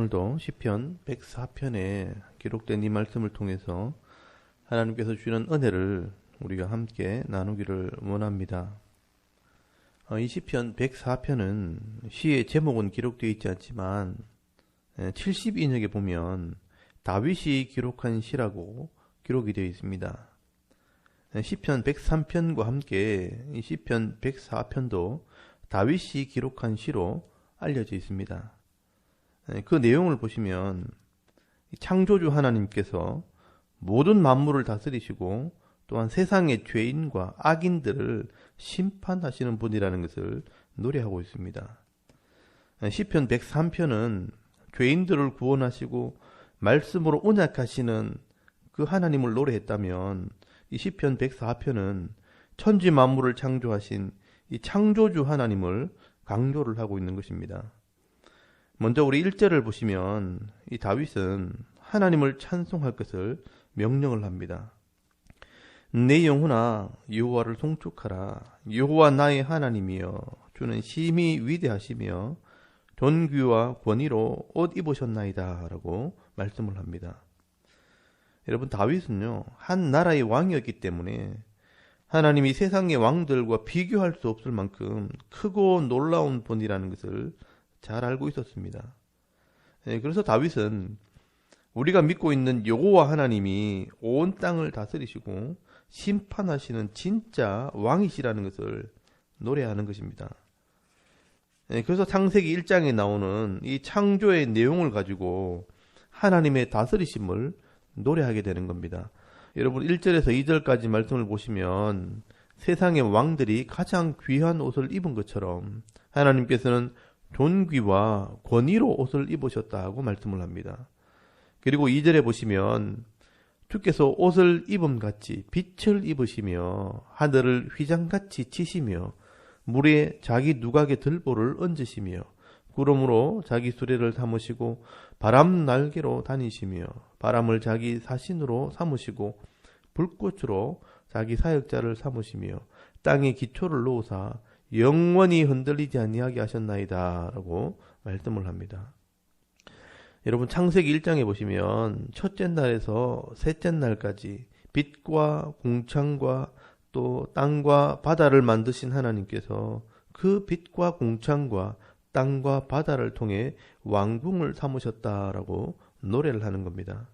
오늘도 시편 104편에 기록된 이 말씀을 통해서 하나님께서 주시는 은혜를 우리가 함께 나누기를 원합니다. 이 시편 104편은 시의 제목은 기록되어 있지 않지만 70인역에 보면 다윗이 기록한 시라고 기록이 되어 있습니다. 시편 103편과 함께 이 시편 104편도 다윗이 기록한 시로 알려져 있습니다. 그 내용을 보시면 창조주 하나님께서 모든 만물을 다스리시고 또한 세상의 죄인과 악인들을 심판하시는 분이라는 것을 노래하고 있습니다. 시편 103편은 죄인들을 구원하시고 말씀으로 언약하시는 그 하나님을 노래했다면 이 시편 104편은 천지 만물을 창조하신 이 창조주 하나님을 강조를 하고 있는 것입니다. 먼저 우리 1절을 보시면 이 다윗은 하나님을 찬송할 것을 명령을 합니다. 내 영혼아 여호와를 송축하라. 여호와 나의 하나님이여 주는 심히 위대하시며 존귀와 권위로 옷 입으셨나이다 라고 말씀을 합니다. 여러분, 다윗은요 한 나라의 왕이었기 때문에 하나님이 세상의 왕들과 비교할 수 없을 만큼 크고 놀라운 분이라는 것을 잘 알고 있었습니다. 그래서 다윗은 우리가 믿고 있는 여호와 하나님이 온 땅을 다스리시고 심판하시는 진짜 왕이시라는 것을 노래하는 것입니다. 그래서 창세기 1장에 나오는 이 창조의 내용을 가지고 하나님의 다스리심을 노래하게 되는 겁니다. 여러분 1절에서 2절까지 말씀을 보시면 세상의 왕들이 가장 귀한 옷을 입은 것처럼 하나님께서는 존귀와 권위로 옷을 입으셨다고 말씀을 합니다. 그리고 2절에 보시면 주께서 옷을 입음같이 빛을 입으시며 하늘을 휘장같이 치시며 물에 자기 누각의 들보를 얹으시며 구름으로 자기 수레를 삼으시고 바람 날개로 다니시며 바람을 자기 사신으로 삼으시고 불꽃으로 자기 사역자를 삼으시며 땅에 기초를 놓으사 영원히 흔들리지 아니하게 하셨나이다 라고 말씀을 합니다. 여러분 창세기 1장에 보시면 첫째 날에서 셋째 날까지 빛과 공창과 또 땅과 바다를 만드신 하나님께서 그 빛과 공창과 땅과 바다를 통해 왕궁을 삼으셨다라고 노래를 하는 겁니다.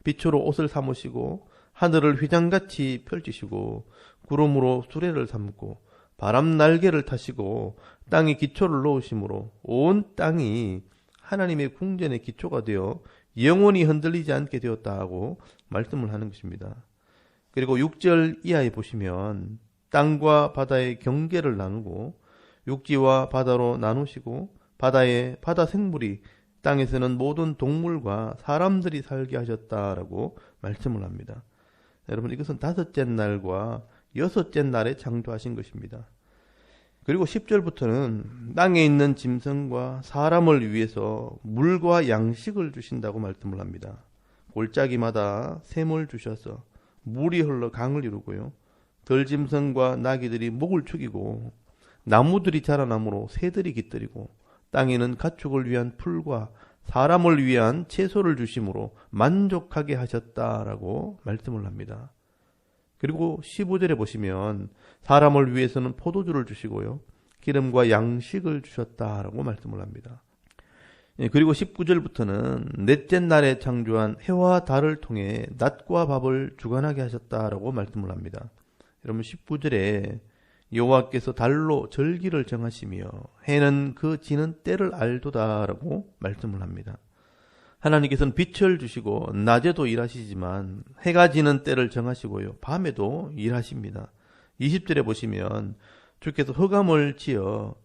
빛으로 옷을 삼으시고 하늘을 휘장같이 펼치시고 구름으로 수레를 삼고 바람 날개를 타시고 땅에 기초를 놓으심으로 온 땅이 하나님의 궁전의 기초가 되어 영원히 흔들리지 않게 되었다고 말씀을 하는 것입니다. 그리고 6절 이하에 보시면 땅과 바다의 경계를 나누고 육지와 바다로 나누시고 바다에 바다 생물이 땅에서는 모든 동물과 사람들이 살게 하셨다라고 말씀을 합니다. 여러분 이것은 다섯째 날과 여섯째 날에 창조하신 것입니다. 그리고 10절부터는 땅에 있는 짐승과 사람을 위해서 물과 양식을 주신다고 말씀을 합니다. 골짜기마다 샘을 주셔서 물이 흘러 강을 이루고요. 들짐승과 나귀들이 목을 축이고 나무들이 자라나므로 새들이 깃들이고 땅에는 가축을 위한 풀과 사람을 위한 채소를 주심으로 만족하게 하셨다라고 말씀을 합니다. 그리고 15절에 보시면 사람을 위해서는 포도주를 주시고요. 기름과 양식을 주셨다라고 말씀을 합니다. 그리고 19절부터는 넷째 날에 창조한 해와 달을 통해 낮과 밤을 주관하게 하셨다라고 말씀을 합니다. 여러분 19절에 여호와께서 달로 절기를 정하시며 해는 그 지는 때를 알도다라고 말씀을 합니다. 하나님께서는 빛을 주시고 낮에도 일하시지만 해가 지는 때를 정하시고요. 밤에도 일하십니다. 20절에 보시면 주께서 흑암을 지어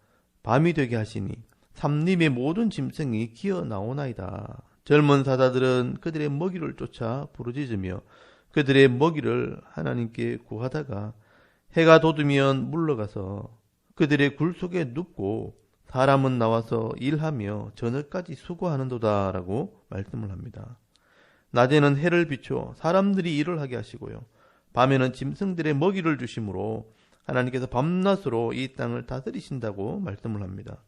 밤이 되게 하시니 삼림의 모든 짐승이 기어 나오나이다. 젊은 사자들은 그들의 먹이를 쫓아 부르짖으며 그들의 먹이를 하나님께 구하다가 해가 돋으면 물러가서 그들의 굴 속에 눕고 사람은 나와서 일하며 저녁까지 수고하는도다 라고 말씀을 합니다. 낮에는 해를 비춰 사람들이 일을 하게 하시고요. 밤에는 짐승들의 먹이를 주심으로 하나님께서 밤낮으로 이 땅을 다스리신다고 말씀을 합니다.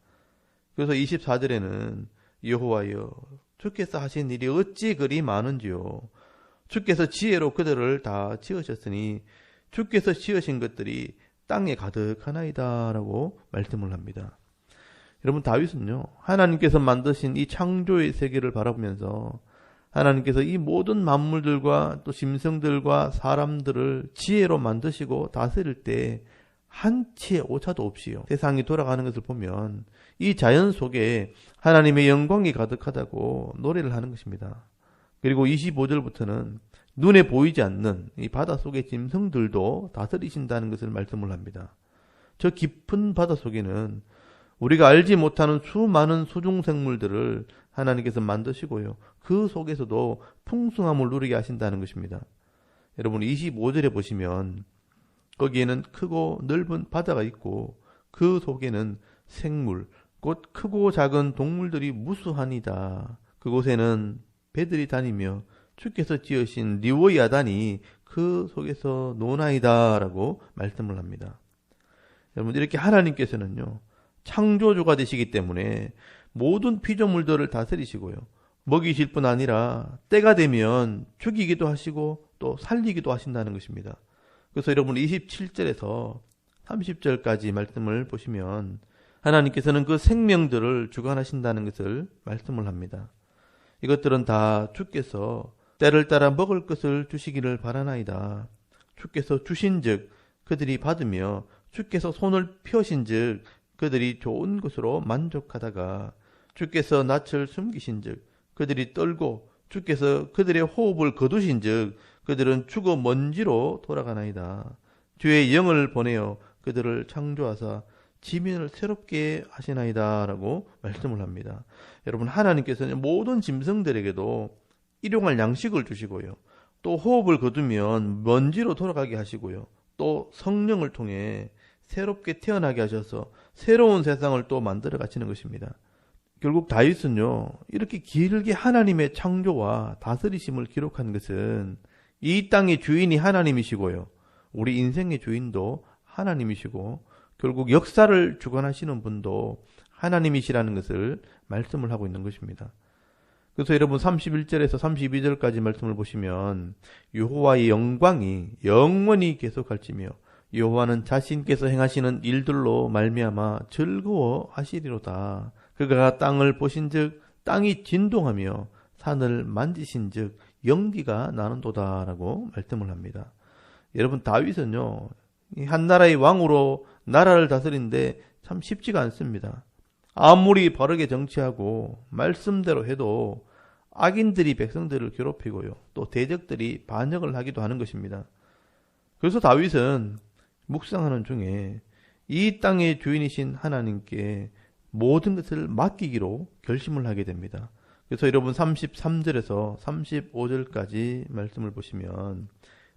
그래서 24절에는 여호와여 주께서 하신 일이 어찌 그리 많은지요. 주께서 지혜로 그들을 다 지으셨으니 주께서 지으신 것들이 땅에 가득하나이다 라고 말씀을 합니다. 여러분, 다윗은요, 하나님께서 만드신 이 창조의 세계를 바라보면서 하나님께서 이 모든 만물들과 또 짐승들과 사람들을 지혜로 만드시고 다스릴 때 한치의 오차도 없이요, 세상이 돌아가는 것을 보면 이 자연 속에 하나님의 영광이 가득하다고 노래를 하는 것입니다. 그리고 25절부터는 눈에 보이지 않는 이 바닷속의 짐승들도 다스리신다는 것을 말씀을 합니다. 저 깊은 바닷속에는 우리가 알지 못하는 수많은 수중생물들을 하나님께서 만드시고요, 그 속에서도 풍성함을 누리게 하신다는 것입니다. 여러분, 25절에 보시면 거기에는 크고 넓은 바다가 있고 그 속에는 생물, 곧 크고 작은 동물들이 무수하니이다. 그곳에는 배들이 다니며 주께서 지으신 리워야단이 그 속에서 노나이다 라고 말씀을 합니다. 여러분, 이렇게 하나님께서는요, 창조주가 되시기 때문에 모든 피조물들을 다스리시고요, 먹이실 뿐 아니라 때가 되면 죽이기도 하시고 또 살리기도 하신다는 것입니다. 그래서 여러분, 27절에서 30절까지 말씀을 보시면 하나님께서는 그 생명들을 주관하신다는 것을 말씀을 합니다. 이것들은 다 주께서 때를 따라 먹을 것을 주시기를 바라나이다. 주께서 주신즉 그들이 받으며 주께서 손을 펴신즉 그들이 좋은 것으로 만족하다가 주께서 낯을 숨기신즉 그들이 떨고 주께서 그들의 호흡을 거두신즉 그들은 죽어 먼지로 돌아가나이다. 주의 영을 보내어 그들을 창조하사 지면을 새롭게 하시나이다 라고 말씀을 합니다. 여러분, 하나님께서는 모든 짐승들에게도 일용할 양식을 주시고요, 또 호흡을 거두면 먼지로 돌아가게 하시고요, 또 성령을 통해 새롭게 태어나게 하셔서 새로운 세상을 또 만들어 가시는 것입니다. 결국 다윗은요, 이렇게 길게 하나님의 창조와 다스리심을 기록한 것은 이 땅의 주인이 하나님이시고요, 우리 인생의 주인도 하나님이시고 결국 역사를 주관하시는 분도 하나님이시라는 것을 말씀을 하고 있는 것입니다. 그래서 여러분, 31절에서 32절까지 말씀을 보시면 여호와의 영광이 영원히 계속할지며 여호와는 자신께서 행하시는 일들로 말미암아 즐거워하시리로다. 그가 땅을 보신즉 땅이 진동하며 산을 만지신즉 연기가 나는도다 라고 말씀을 합니다. 여러분, 다윗은요, 한 나라의 왕으로 나라를 다스리는데 참 쉽지가 않습니다. 아무리 바르게 정치하고 말씀대로 해도 악인들이 백성들을 괴롭히고요, 또 대적들이 반역을 하기도 하는 것입니다. 그래서 다윗은 묵상하는 중에 이 땅의 주인이신 하나님께 모든 것을 맡기기로 결심을 하게 됩니다. 그래서 여러분, 33절에서 35절까지 말씀을 보시면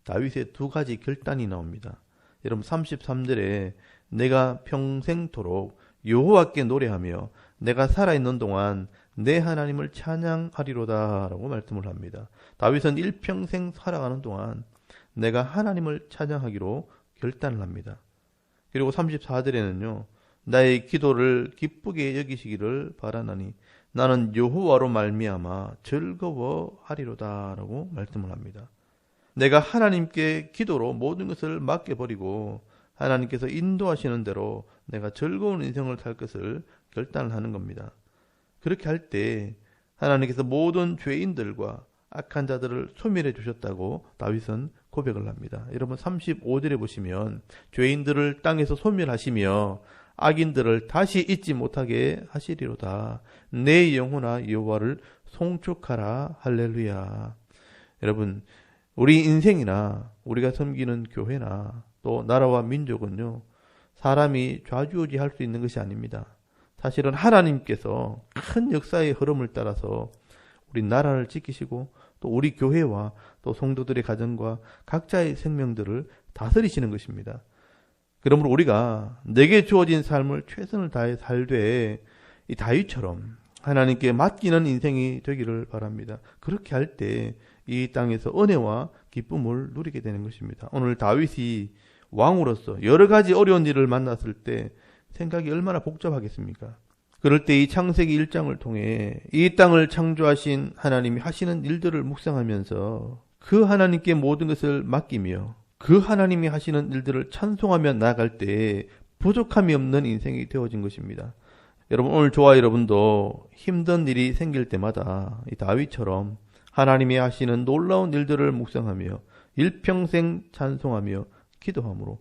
다윗의 두 가지 결단이 나옵니다. 여러분, 33절에 내가 평생토록 여호와께 노래하며 내가 살아있는 동안 내 하나님을 찬양하리로다 라고 말씀을 합니다. 다윗은 일평생 살아가는 동안 내가 하나님을 찬양하기로 결단을 합니다. 그리고 34절에는요, 나의 기도를 기쁘게 여기시기를 바라나니 나는 여호와로 말미암아 즐거워하리로다 라고 말씀을 합니다. 내가 하나님께 기도로 모든 것을 맡겨버리고 하나님께서 인도하시는 대로 내가 즐거운 인생을 살 것을 결단을 하는 겁니다. 그렇게 할 때 하나님께서 모든 죄인들과 악한 자들을 소멸해 주셨다고 다윗은 고백을 합니다. 여러분, 35절에 보시면 죄인들을 땅에서 소멸하시며 악인들을 다시 잊지 못하게 하시리로다. 내 영혼아 여호와를 송축하라. 할렐루야. 여러분, 우리 인생이나 우리가 섬기는 교회나 또 나라와 민족은요, 사람이 좌지우지할 수 있는 것이 아닙니다. 사실은 하나님께서 큰 역사의 흐름을 따라서 우리 나라를 지키시고 또 우리 교회와 또 성도들의 가정과 각자의 생명들을 다스리시는 것입니다. 그러므로 우리가 내게 주어진 삶을 최선을 다해 살되 이 다윗처럼 하나님께 맡기는 인생이 되기를 바랍니다. 그렇게 할 때 이 땅에서 은혜와 기쁨을 누리게 되는 것입니다. 오늘 다윗이 왕으로서 여러 가지 어려운 일을 만났을 때 생각이 얼마나 복잡하겠습니까? 그럴 때 이 창세기 1장을 통해 이 땅을 창조하신 하나님이 하시는 일들을 묵상하면서 그 하나님께 모든 것을 맡기며 그 하나님이 하시는 일들을 찬송하며 나아갈 때 부족함이 없는 인생이 되어진 것입니다. 여러분, 오늘 저와 여러분도 힘든 일이 생길 때마다 이 다윗처럼 하나님이 하시는 놀라운 일들을 묵상하며 일평생 찬송하며 기도함으로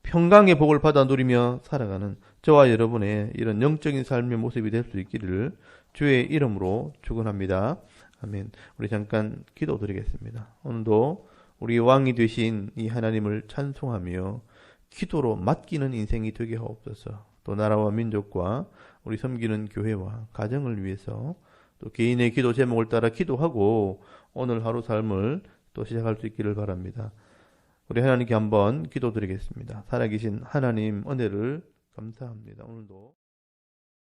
평강의 복을 받아 누리며 살아가는 저와 여러분의 이런 영적인 삶의 모습이 될 수 있기를 주의 이름으로 축원합니다. 아멘. 우리 잠깐 기도드리겠습니다. 오늘도 우리 왕이 되신 이 하나님을 찬송하며 기도로 맡기는 인생이 되게 하옵소서. 또 나라와 민족과 우리 섬기는 교회와 가정을 위해서 또 개인의 기도 제목을 따라 기도하고 오늘 하루 삶을 또 시작할 수 있기를 바랍니다. 우리 하나님께 한번 기도드리겠습니다. 살아계신 하나님 은혜를 감사합니다. 오늘도